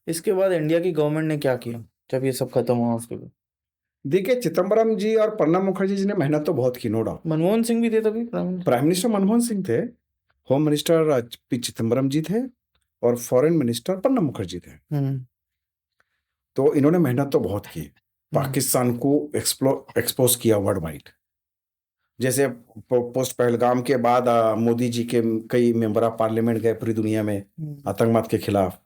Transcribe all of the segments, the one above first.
इसके बाद इंडिया की गवर्नमेंट ने क्या किया जब ये सब खत्म हुआ उसके बाद? देखिए, चिदम्बरम जी और प्रणब मुखर्जी जी ने मेहनत तो बहुत की, नो डाउट। मनमोहन सिंह भी थे तभी prime minister. Prime minister Manmohan Singh थे, होम मिनिस्टर पी चिदम्बरम जी थे, और फॉरेन मिनिस्टर प्रणब मुखर्जी थे। हम्म। तो इन्होंने मेहनत तो बहुत की, हम्म। पाकिस्तान को एक्सपोज किया वर्ल्ड वाइड। जैसे पोस्ट पहलगाम के बाद मोदी जी के कई मेंबर ऑफ पार्लियामेंट गए पूरी दुनिया में आतंकवाद के खिलाफ,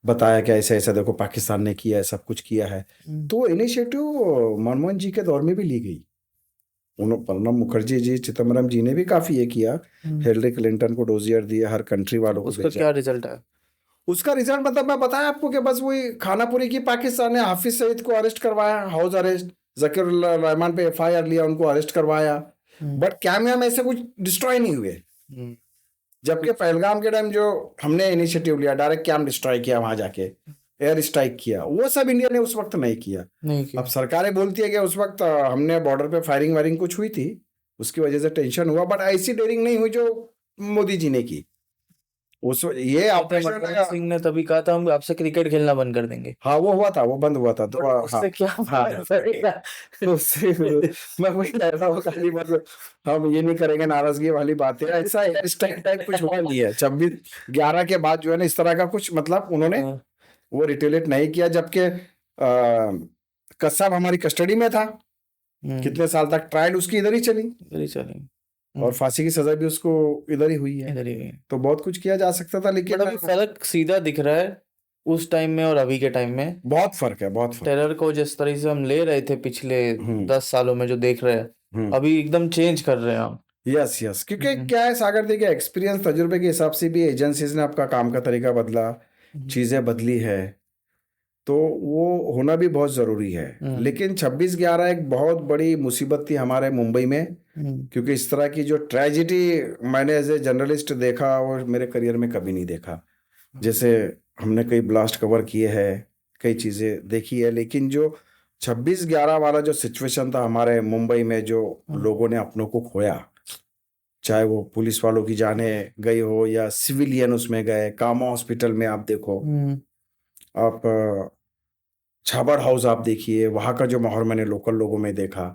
बताया कि ऐसा ऐसा देखो पाकिस्तान ने किया है, सब कुछ किया है। तो इनिशिएटिव मनमोहन जी के दौर में भी ली गई। उन्होंने प्रणब मुखर्जी जी, चिदम्बरम जी ने भी काफी ये किया। हिलरी क्लिंटन को डोजियर दिए, हर कंट्री वालों को उसका भेजा। क्या रिजल्ट है? उसका रिजल्ट मतलब मैं बताया आपको कि बस वही खानापुरी की, पाकिस्तान ने हाफिज सईद को अरेस्ट करवाया, हाउस अरेस्ट, जकीरुल्लाह रहमान पे एफआईआर लिया, उनको अरेस्ट करवाया, बट कैम में से कुछ डिस्ट्रॉय नहीं हुए। जबकि पहलगाम के टाइम जो हमने इनिशिएटिव लिया, डायरेक्ट कैंप डिस्ट्रॉय किया, वहां जाके एयर स्ट्राइक किया, वो सब इंडिया ने उस वक्त नहीं किया। नहीं किया। अब सरकारें बोलती है कि उस वक्त हमने बॉर्डर पे फायरिंग वायरिंग कुछ हुई थी, उसकी वजह से टेंशन हुआ, बट ऐसी डेयरिंग नहीं हुई जो मोदी जी ने की। ये ऑपरेशन मनमोहन सिंह ने तभी कहा था हम आपसे क्रिकेट खेलना बंद कर देंगे। हाँ, वो हुआ था, वो बंद हुआ था। तो हाँ, उससे क्या हाँ, फरेगा? उससे मैं वही कह रहा हूँ, खाली मतलब हम ये नहीं करेंगे, नाराजगी वाली बात है, ऐसा इस टाइप कुछ हुआ नहीं है। 26/11 के बाद जो है ना, इस तरह का कुछ मतलब उन्होंने वो रिटेलिएट नहीं किया। जबकि कस्साब हमारी कस्टडी में था, कितने साल तक ट्रायल उसकी इधर ही चली, और फांसी की सजा भी उसको इधर ही हुई है। इधर ही। तो बहुत कुछ किया जा सकता था, लेकिन अभी फर्क सीधा दिख रहा है उस टाइम में और अभी के टाइम में। बहुत फर्क है, बहुत फर्क। टेरर को जिस तरह से हम ले रहे थे पिछले 10 सालों में, जो देख रहे हैं अभी एकदम चेंज कर रहे हैं हम। यस यस, क्योंकि क्या है सागर, देखिए एक्सपीरियंस तजुर्बे के हिसाब से भी एजेंसीज ने आपका काम का तरीका बदला, चीजें बदली है, तो वो होना भी बहुत जरूरी है। लेकिन 26/11 एक बहुत बड़ी मुसीबत थी हमारे मुंबई में, क्योंकि इस तरह की जो ट्रेजिडी मैंने एज ए जर्नलिस्ट देखा और मेरे करियर में कभी नहीं देखा। जैसे हमने कई ब्लास्ट कवर किए हैं, कई चीजें देखी है, लेकिन जो 26/11 वाला जो सिचुएशन था हमारे मुंबई में, जो लोगों ने अपनों को खोया, चाहे वो पुलिस वालों की जाने गई हो या सिविलियन उसमें गए, कामा हॉस्पिटल में आप देखो, आप छाबड़ हाउस आप देखिए, वहाँ का जो माहौल मैंने लोकल लोगों में देखा,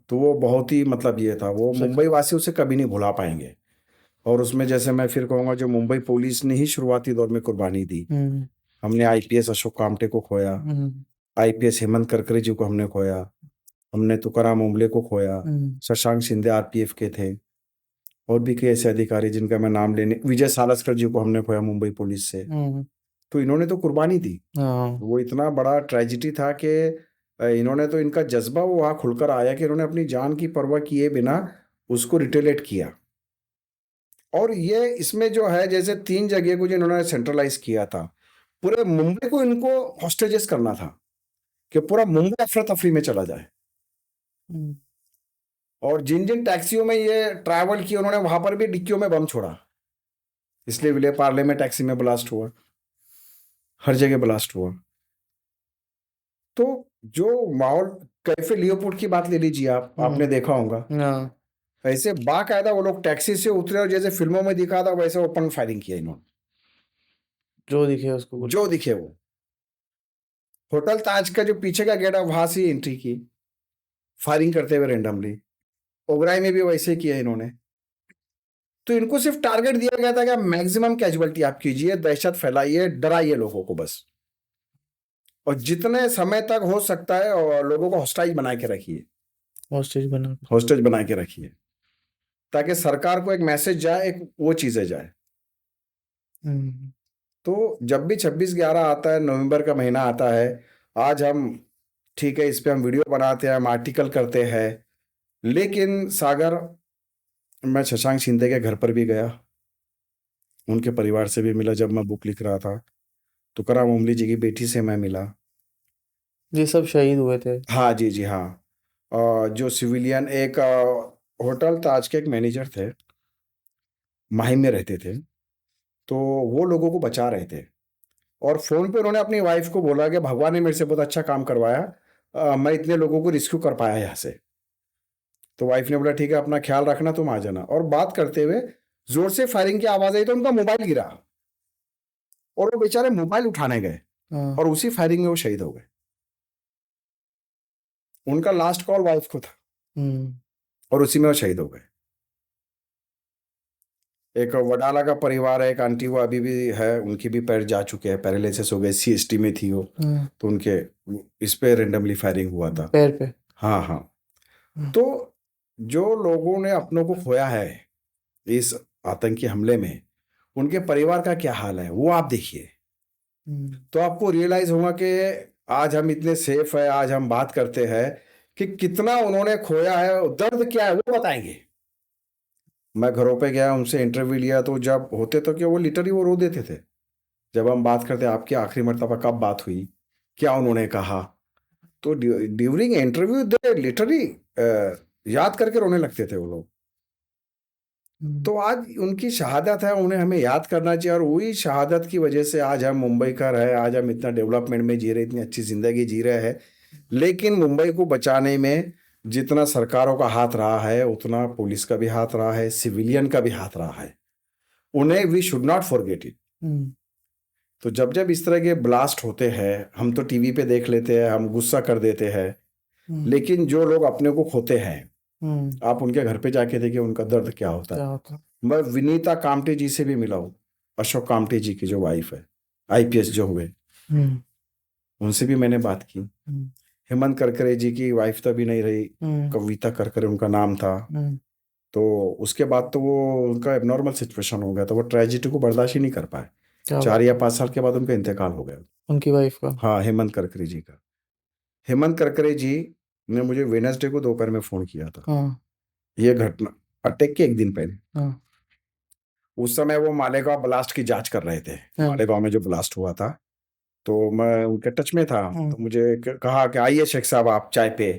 तो वो बहुत ही मतलब ये था, वो मुंबई वासी उसे कभी नहीं भुला पाएंगे। और उसमें जैसे मैं फिर कहूँगा, जो मुंबई पुलिस ने ही शुरुआती दौर में कुर्बानी दी। हमने आईपीएस अशोक कामटे को खोया, आईपीएस हेमंत करकरे जी को हमने खोया, हमने तुकाराम ओम्बले को खोया, शशांक शिंदे आरपीएफ के थे, और भी कई ऐसे अधिकारी जिनका मैं नाम लेने, विजय सालस्कर जी को हमने खोया मुंबई पुलिस से। तो इन्होंने तो कुर्बानी दी, वो इतना बड़ा ट्रेजिडी था कि इन्होंने तो, इनका जज्बा वो वहाँ खुलकर आया कि इन्होंने अपनी जान की परवाह किए बिना उसको रिटेलेट किया। और ये इसमें जो है, जैसे 3 जगह को जो इन्होंने सेंट्रलाइज किया था, पूरे मुंबई को इनको हॉस्टेजेस करना था कि पूरा मुंबई अफरा तफरी में चला जाए। और जिन जिन टैक्सियों में ये ट्रैवल किया, उन्होंने वहां पर भी डिक्कियों में बम छोड़ा, इसलिए विले पार्ले में टैक्सी में ब्लास्ट हुआ, हर जगह ब्लास्ट हुआ। तो जो माहौल, कैफे लियोपोल्ड की बात ले लीजिए आप, आपने देखा होगा, ऐसे बाकायदा वो लोग टैक्सी से उतरे और जैसे फिल्मों में दिखा था वैसे ओपन फायरिंग किया इन्होंने, जो दिखे उसको, जो दिखे वो। होटल ताज का जो पीछे का गेट है, वहां से एंट्री की, फायरिंग करते हुए रेंडमली। ओबराई में भी वैसे किया इन्होंने। तो इनको सिर्फ टारगेट दिया गया था कि मैक्सिमम कैजुअलिटी आप कीजिए, दहशत फैलाइए, डराइए लोगों को बस, और जितने समय तक हो सकता है और लोगों को हॉस्टाइज बना के रखिए, हॉस्टेज बना के रखिए, ताकि सरकार को एक मैसेज जाए, एक वो चीजें जाए। तो जब भी 26/11 आता है, नवंबर का महीना आता है, आज हम ठीक है, इस पे हम वीडियो बनाते हैं, हम आर्टिकल करते हैं, लेकिन सागर, मैं शशांक शिंदे के घर पर भी गया, उनके परिवार से भी मिला। जब मैं बुक लिख रहा था, तुकाराम ओम्बले जी की बेटी से मैं मिला। ये सब शहीद हुए थे। हाँ जी जी हाँ। जो सिविलियन, एक होटल ताज के एक मैनेजर थे, माहिम में रहते थे, तो वो लोगों को बचा रहे थे, और फोन पे उन्होंने अपनी वाइफ को बोला कि भगवान ने मेरे से बहुत अच्छा काम करवाया, मैं इतने लोगों को रिस्क्यू कर पाया यहाँ से। तो वाइफ ने बोला ठीक है, अपना ख्याल रखना, तुम आ जाना। और बात करते हुए जोर से फायरिंग की आवाज आई, तो उनका मोबाइल गिरा और वो बेचारे मोबाइल उठाने गए, हाँ और उसी फायरिंग में वो शहीद हो गए। उनका लास्ट कॉल वाइफ को था और उसी में वो शहीद हो गए। एक वडाला का परिवार है, एक आंटी, वो अभी भी है, उनकी भी पैर जा चुके हैं, पैरालिसिस हो गए, CST में थी वो, तो उनके इस पे रेंडमली फायरिंग हुआ था। पैर पे। हाँ हाँ। तो जो लोगों ने अपनों को खोया है इस आतंकी हमले में, उनके परिवार का क्या हाल है वो आप देखिए, तो आपको रियलाइज होगा कि आज हम इतने सेफ है, आज हम बात करते हैं कि कितना उन्होंने खोया है, दर्द क्या है वो बताएंगे। मैं घरों पे गया, उनसे इंटरव्यू लिया, तो जब होते तो क्या वो लिटरली वो रो देते थे जब हम बात करते, आपकी आखिरी मर्तबा कब बात हुई, क्या उन्होंने कहा, तो ड्यूरिंग इंटरव्यू दे लिटरली याद करके रोने लगते थे वो लोग। तो आज उनकी शहादत है, उन्हें हमें याद करना चाहिए, और वही शहादत की वजह से आज हम मुंबई का रहे, आज हम इतना डेवलपमेंट में जी रहे, इतनी अच्छी जिंदगी जी रहे हैं। लेकिन मुंबई को बचाने में जितना सरकारों का हाथ रहा है, उतना पुलिस का भी हाथ रहा है, सिविलियन का भी हाथ रहा है। उन्हें we should not forget it. तो जब जब इस तरह के ब्लास्ट होते हैं, हम तो टीवी पे देख लेते हैं, हम गुस्सा कर देते हैं, लेकिन जो लोग अपने को खोते हैं, आप उनके घर पे जाके देखिए उनका दर्द क्या होता है। मैं विनीता कामटे जी से भी मिला हूँ, अशोक कामटे जी की जो वाइफ है, IPS जो हुए, उनसे भी मैंने बात की। हेमंत करकरे जी की वाइफ तो अभी नहीं रही, कविता करकरे उनका नाम था। तो उसके बाद तो वो उनका एबनॉर्मल सिचुएशन हो गया, तो वो ट्रेजिडी को बर्दाश्त ही नहीं कर पाए। 4 या 5 साल के बाद उनका इंतकाल हो गया, उनकी वाइफ का। हाँ, हेमंत करकरे जी का। हेमंत करकरे जी ने मुझे वेडनेसडे को दोपहर में फोन किया था, ये घटना अटैक के एक दिन पहले। उस समय वो मालेगांव ब्लास्ट की जांच कर रहे थे, मालेगांव में जो ब्लास्ट हुआ था, तो मैं उनके टच में था। तो मुझे कहा कि आइए शेख साहब, आप चाय पे,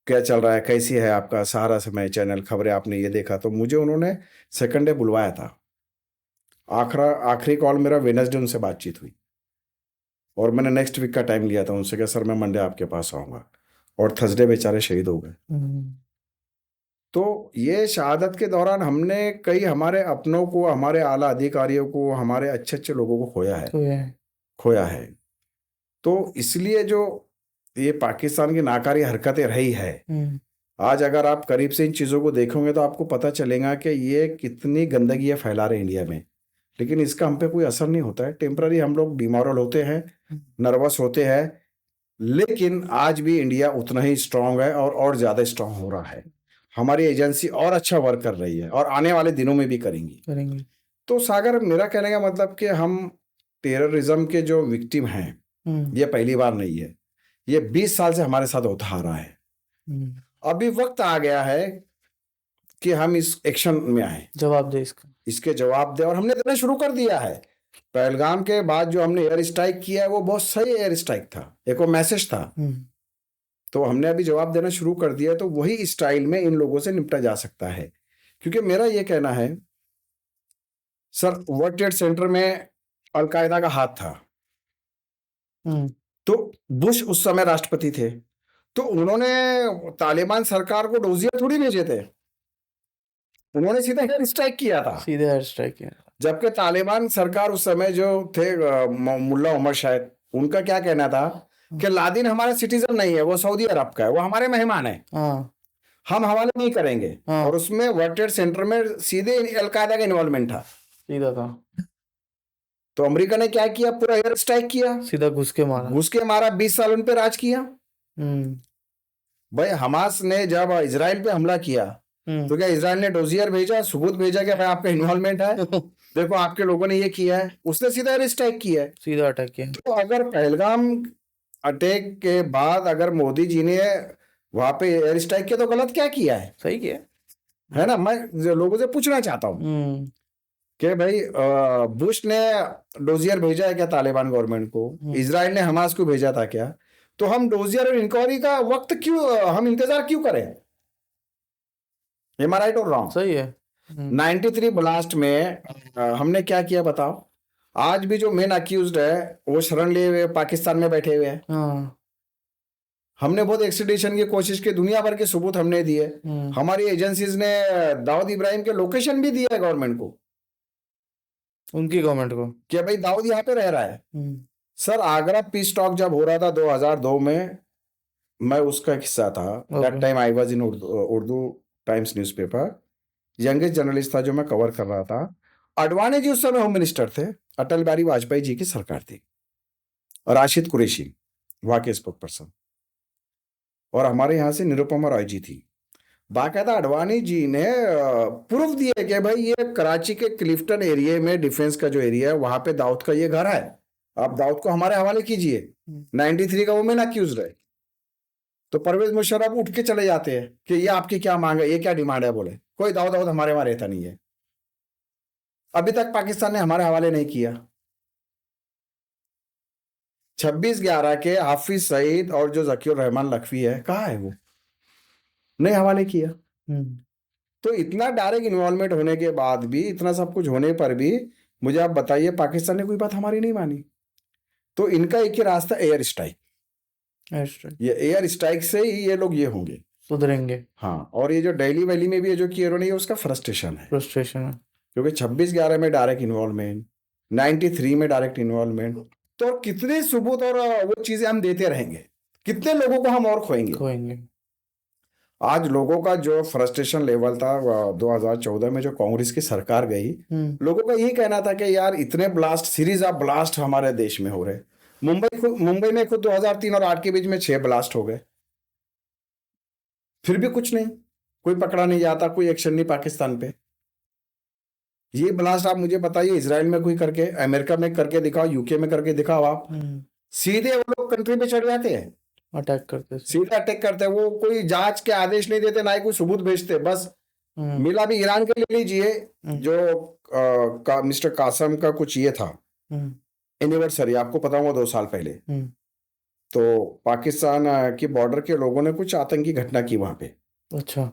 क्या चल रहा है, कैसी है आपका सहारा समय चैनल खबरें, आपने ये देखा? तो मुझे उन्होंने सेकंड डे बुलवाया था। आखिरी कॉल मेरा वेडनेसडे उनसे बातचीत हुई, और मैंने नेक्स्ट वीक का टाइम लिया था उनसे कि सर मैं मंडे आपके पास आऊँगा, और थर्सडे बेचारे शहीद हो गए। तो ये शहादत के दौरान हमने कई हमारे अपनों को, हमारे आला अधिकारियों को, हमारे अच्छे अच्छे लोगों को खोया है। तो इसलिए जो ये पाकिस्तान की नाकारी हरकतें रही है, आज अगर आप करीब से इन चीज़ों को देखोगे तो आपको पता चलेगा कि ये कितनी गंदगी है फैला रहे इंडिया में, लेकिन इसका हम पे कोई असर नहीं होता है। टेम्पररी हम लोग डिमोरल होते हैं, नर्वस होते हैं, लेकिन आज भी इंडिया उतना ही स्ट्रांग है, और ज़्यादा स्ट्रांग हो रहा है। हमारी एजेंसी और अच्छा वर्क कर रही है, और आने वाले दिनों में भी करेंगी। तो सागर, मेरा कहने का मतलब कि हम टेररिज्म के जो विक्टिम हैं, ये पहली बार नहीं है, ये 20 साल से हमारे साथ होता आ रहा है। अभी वक्त आ गया है कि हम इस एक्शन में आए, जवाब दे इसके जवाब दे, और हमने देना शुरू कर दिया है। पहलगाम के बाद जो हमने एयर स्ट्राइक किया है वो बहुत सही एयर स्ट्राइक था, एक वो मैसेज था, तो हमने अभी जवाब देना शुरू कर दिया। तो वही स्टाइल में इन लोगों से निपटा जा सकता है, क्योंकि मेरा ये कहना है सर, वर्ल्ड ट्रेड सेंटर में अलकायदा का हाथ था। तो बुश उस समय राष्ट्रपति थे, तो उन्होंने तालिबान सरकार को डोजियर थोड़ी भेजे थे, उन्होंने सीधा एयर स्ट्राइक किया था। जबकि तालिबान सरकार उस समय जो थे, मुल्ला उमर शायद, उनका क्या कहना था कि लादिन हमारा सिटीजन नहीं है, वो सऊदी अरब का है, वो हमारे मेहमान है, हम हवाले नहीं करेंगे। और उसमें वर्ल्ड ट्रेड सेंटर में सीधे अलकायदा का इन्वॉल्वमेंट था, सीधा था। तो अमेरिका ने क्या किया, पूरा एयर स्ट्राइक किया, सीधा घुस के मारा, 20 साल उन पे राज किया। भाई हमास ने जब इजराइल पे हमला किया, तो क्या इजराइल ने डोजियर भेजा, सबूत भेजा कि भाई आपका इन्वॉल्वमेंट है, देखो आपके लोगों ने ये किया है? उसने सीधा एयर स्ट्राइक किया है, सीधा अटैक किया। तो अगर पहलगाम अटैक के बाद अगर मोदी जी ने वहां पे एयर स्ट्राइक किया, तो गलत क्या किया है? सही किया है ना। मैं लोगों से पूछना चाहता हूँ कि भाई बुश ने डोजियर भेजा है क्या तालिबान गवर्नमेंट को? इजराइल ने हमास को भेजा था क्या? तो हम डोजियर और इंक्वायरी का वक्त क्यों, हम इंतजार क्यों करें? एम आई राइट और रॉन्ग? सही है। 93 ब्लास्ट में हमने क्या किया बताओ? आज भी जो मेन अक्यूज्ड है वो शरण लिए हुए पाकिस्तान में बैठे हुए हैं। हमने बहुत एक्सट्रेडिशन की कोशिश की, दुनिया भर के सबूत हमने दिए, हमारी एजेंसीज ने दाऊद इब्राहिम के लोकेशन भी दिया है गवर्नमेंट को, उनकी गवर्नमेंट को, कि भाई दाऊद यहाँ पे रह रहा है। सर आगरा पीस टॉक जब हो रहा था 2002 में, मैं उसका एक हिस्सा था। That okay. Time I was in Urdu times newspaper. Youngest journalist था जो मैं कवर कर रहा था। अडवाणी जी उस समय होम मिनिस्टर थे। अटल बिहारी वाजपेयी जी की सरकार थी और राशिद कुरैशी वहां के स्पोक पर्सन, और हमारे यहाँ से निरुपमा रॉय जी थी। बाकायदा अडवाणी जी ने प्रूफ दिए कि भाई ये कराची के क्लिफ्टन एरिया में डिफेंस का जो एरिया है वहां पे दाऊद का ये घर है, आप दाऊद को हमारे हवाले कीजिए। 93 का वुमेन अक्यूज है। तो परवेज मुशर्रफ उठ के चले जाते हैं कि ये आपकी क्या मांग है, ये क्या डिमांड है, बोले कोई दाऊद दाऊद हमारे वहां रहता नहीं है। अभी तक पाकिस्तान ने हमारे हवाले नहीं किया। 26/11 के हाफिज सईद और जो जकीउर रहमान लखवी है, कहाँ है वो, नहीं हवाले किया। तो इतना डायरेक्ट इन्वॉल्वमेंट होने के बाद भी, इतना सब कुछ होने पर भी, मुझे आप बताइए पाकिस्तान ने कोई बात हमारी नहीं मानी। तो इनका एक ही रास्ता, एयर स्ट्राइक। ये एयर स्ट्राइक से ही ये लोग ये होंगे, सुधरेंगे। हाँ। और ये जो दिल्ली वैली में भी ये जो किए उन्होंने, ये उसका फ्रस्ट्रेशन है, फ्रस्ट्रेशन है। क्योंकि 26/11 में डायरेक्ट इन्वॉल्वमेंट, 93 में डायरेक्ट इन्वॉल्वमेंट। तो कितने सबूत और वो चीजें हम देते रहेंगे, कितने लोगों को हम और खोएंगे। आज लोगों का जो फ्रस्ट्रेशन लेवल था 2014 में जो कांग्रेस की सरकार गई, लोगों का यही कहना था कि यार इतने ब्लास्ट, सीरीज ऑफ ब्लास्ट हमारे देश में हो रहे। मुंबई में खुद 2003 और 2008 के बीच में 6 ब्लास्ट हो गए, फिर भी कुछ नहीं, कोई पकड़ा नहीं जाता, कोई एक्शन नहीं पाकिस्तान पे। ये ब्लास्ट आप मुझे बताइए इजराइल में कोई करके, अमेरिका में करके दिखाओ, यूके में करके दिखाओ आप, सीधे वो लोग कंट्री पे चढ़ जाते हैं, अटैक करते, सीधा अटैक करते हैं। वो कोई जांच के आदेश नहीं देते, ना ही कोई सबूत भेजते, बस मिला भी। ईरान के ले लीजिए, जो मिस्टर कासम का कुछ ये था एनिवर्सरी, आपको पता होगा 2 साल पहले, तो पाकिस्तान की बॉर्डर के लोगों ने कुछ आतंकी घटना की वहां पे। अच्छा।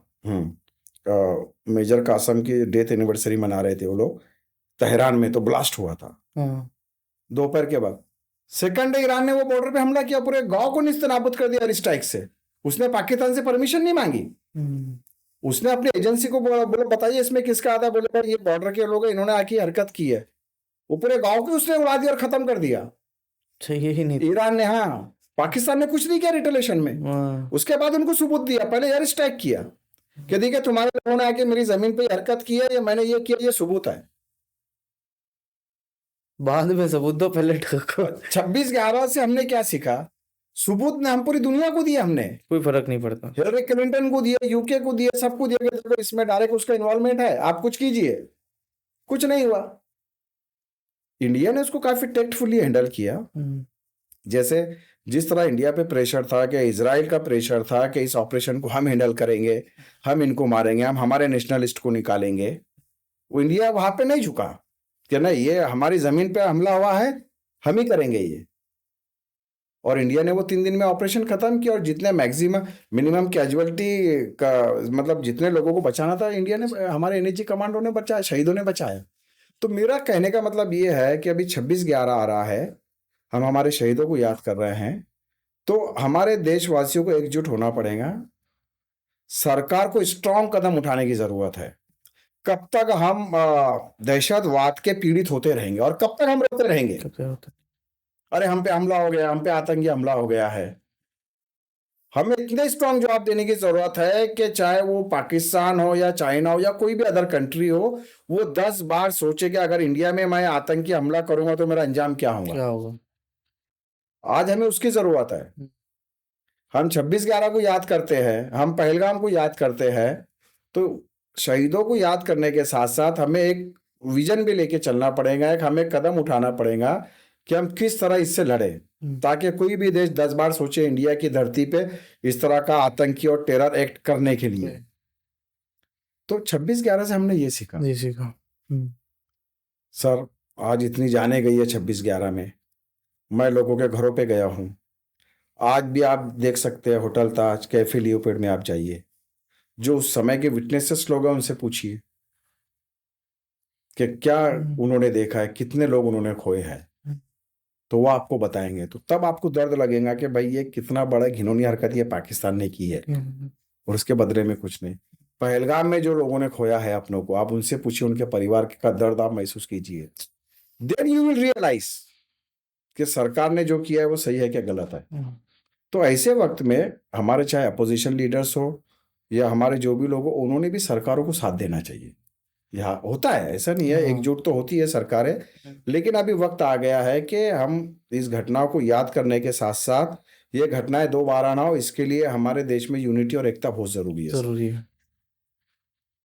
मेजर कासम की डेथ एनिवर्सरी मना रहे थे वो लोग तेहरान में, तो ब्लास्ट हुआ था दोपहर के बाद। सेकंड डे ईरान ने वो बॉर्डर पे हमला किया, पूरे गांव को निस्तनाबूद कर दिया एयर स्ट्राइक से। उसने पाकिस्तान से परमिशन नहीं मांगी, उसने अपनी एजेंसी को बोला बताइए इसमें किसका आता है, बोले भाई ये बॉर्डर के लोग हैं, इन्होंने आके हरकत की है। वो पूरे गांव को उसने उड़ा दिया और खत्म कर दिया। चाहिए ही नहीं ईरान ने, हाँ, पाकिस्तान ने कुछ नहीं किया रिटेलिएशन में। उसके बाद उनको सबूत दिया, पहले एयर स्ट्राइक किया कि देखिए तुम्हारे लोगों ने आके मेरी जमीन पे हरकत की है, या मैंने ये किया, ये सबूत है। बाद में सबूत दो, पहले ठोको। 26/11 से हमने क्या सीखा, सबूत ने हम पूरी दुनिया को दिया, हमने कोई फर्क नहीं पड़ता। हिलरी क्लिंटन को दिया, यूके को दिया, सबको दिया कि देखो इसमें डायरेक्ट उसका इन्वॉल्वमेंट है, आप कुछ कीजिए। कुछ नहीं हुआ। इंडिया ने उसको काफी टेक्टफुली हैंडल किया। जैसे जिस तरह इंडिया पे प्रेशर था, कि इजराइल का प्रेशर था कि इस ऑपरेशन को हम हैंडल करेंगे, हम इनको मारेंगे, हम हमारे नेशनलिस्ट को निकालेंगे, वो इंडिया वहां पे नहीं झुका कि नहीं ये हमारी जमीन पे हमला हुआ है, हम ही करेंगे ये। और इंडिया ने वो 3 दिन में ऑपरेशन खत्म किया, और जितने मैक्सिमम मिनिमम कैजुअलिटी का, मतलब जितने लोगों को बचाना था, इंडिया ने, हमारे एनएसजी कमांडो ने बचाया, शहीदों ने बचाया। तो मेरा कहने का मतलब ये है कि अभी 26/11 आ रहा है, हम हमारे शहीदों को याद कर रहे हैं, तो हमारे देशवासियों को एकजुट होना पड़ेगा। सरकार को स्ट्रांग कदम उठाने की जरूरत है। कब तक हम दहशतवाद के पीड़ित होते रहेंगे, और कब तक हम रोते रहेंगे, अरे हम पे हमला हो गया, हम पे आतंकी हमला हो गया है। हमें इतने स्ट्रांग जवाब देने की जरूरत है कि चाहे वो पाकिस्तान हो या चाइना हो या कोई भी अदर कंट्री हो, वो 10 बार सोचे कि अगर इंडिया में मैं आतंकी हमला करूंगा तो मेरा अंजाम क्या होगा। आज हमें उसकी जरूरत है। हम 26/11 को याद करते हैं, हम पहलगाम को याद करते हैं, तो शहीदों को याद करने के साथ साथ हमें एक विजन भी लेके चलना पड़ेगा, एक हमें कदम उठाना पड़ेगा कि हम किस तरह इससे लड़े, ताकि कोई भी देश 10 बार सोचे इंडिया की धरती पे इस तरह का आतंकी और टेरर एक्ट करने के लिए। तो 26/11 से हमने ये सीखा। सर आज इतनी जाने गई है 26/11 में, मैं लोगों के घरों पे गया हूँ। आज भी आप देख सकते हैं होटल ताज, कैफे लियोपोल्ड में आप जाइए, जो उस समय के विटनेसेस लोग हैं उनसे पूछिए कि क्या उन्होंने देखा है, कितने लोग उन्होंने खोए हैं, तो वो आपको बताएंगे। तो तब आपको दर्द लगेगा कि भाई ये कितना बड़ा घिनौनी हरकत ये पाकिस्तान ने की है, और उसके बदले में कुछ नहीं। पहलगाम में जो लोगों ने खोया है अपनों को, आप उनसे पूछिए, उनके परिवार का दर्द आप महसूस कीजिए, देन यू विल रियलाइज कि सरकार ने जो किया है वो सही है क्या गलत है। तो ऐसे वक्त में हमारे चाहे अपोजिशन लीडर्स हो या हमारे जो भी लोग हो, उन्होंने भी सरकारों को साथ देना चाहिए। यहाँ होता है, ऐसा नहीं है, एकजुट तो होती है सरकारें, लेकिन अभी वक्त आ गया है कि हम इस घटनाओं को याद करने के साथ साथ ये घटनाएं दोबारा ना हो, इसके लिए हमारे देश में यूनिटी और एकता बहुत जरूरी है। जरूरी है।